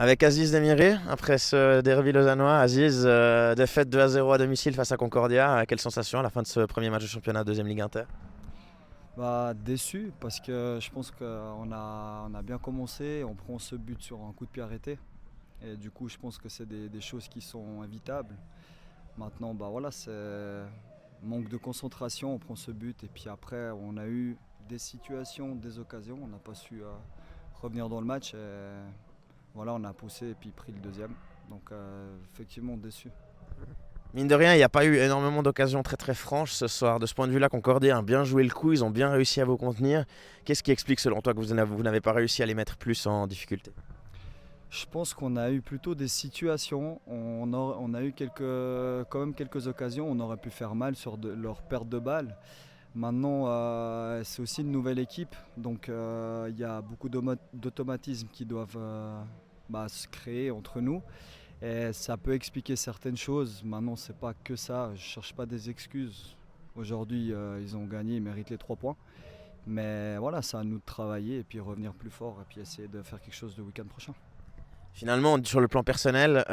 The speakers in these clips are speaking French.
Avec Aziz Demiré, après ce derby lausannois. Aziz, défaite 2-0 à domicile face à Concordia. Quelle sensation à la fin de ce premier match de championnat deuxième Ligue Inter? Bah, déçu parce que je pense qu'on a bien commencé, on prend ce but sur un coup de pied arrêté et du coup je pense que c'est des choses qui sont évitables. Maintenant bah voilà, c'est manque de concentration, on prend ce but et puis après on a eu des situations, des occasions, on n'a pas su revenir dans le match et voilà, on a poussé et puis pris le deuxième. Donc effectivement déçu. Mine de rien, il n'y a pas eu énormément d'occasions très très franches ce soir. De ce point de vue-là, Concordia a bien joué le coup, ils ont bien réussi à vous contenir. Qu'est-ce qui explique selon toi que vous n'avez pas réussi à les mettre plus en difficulté? Je pense qu'on a eu plutôt des situations, on a eu quand même quelques occasions, on aurait pu faire mal sur leur perte de balle. Maintenant, c'est aussi une nouvelle équipe, donc il y a beaucoup d'automatismes qui doivent se créer entre nous. Et ça peut expliquer certaines choses. Maintenant, c'est pas que ça, je cherche pas des excuses. Aujourd'hui, ils ont gagné, ils méritent les 3 points. Mais voilà, c'est à nous de travailler et puis revenir plus fort et puis essayer de faire quelque chose le week-end prochain. Finalement, sur le plan personnel,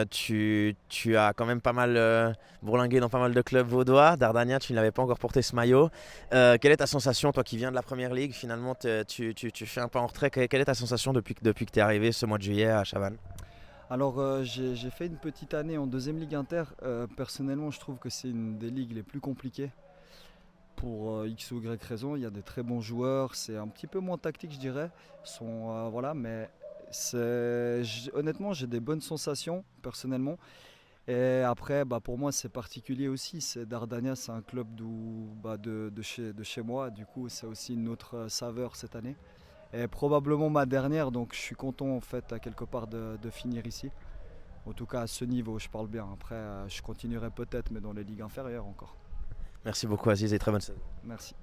tu as quand même pas mal bourlingué dans pas mal de clubs vaudois. Dardania, tu ne l'avais pas encore porté ce maillot. Quelle est ta sensation, toi qui viens de la première ligue? Finalement, tu fais un pas en retrait. Quelle est ta sensation depuis que tu es arrivé ce mois de juillet à Chavannes? Alors j'ai fait une petite année en deuxième ligue inter. Personnellement, je trouve que c'est une des ligues les plus compliquées pour X ou Y raison. Il y a des très bons joueurs, c'est un petit peu moins tactique, je dirais. Voilà, mais honnêtement, j'ai des bonnes sensations personnellement. Et après, bah, pour moi, c'est particulier aussi. C'est Dardania, c'est un club de chez moi. Du coup, c'est aussi une autre saveur cette année. Et probablement ma dernière, donc je suis content en fait à quelque part de finir ici. En tout cas à ce niveau, je parle bien. Après, je continuerai peut-être, mais dans les ligues inférieures encore. Merci beaucoup, Aziz, et très bonne saison. Merci.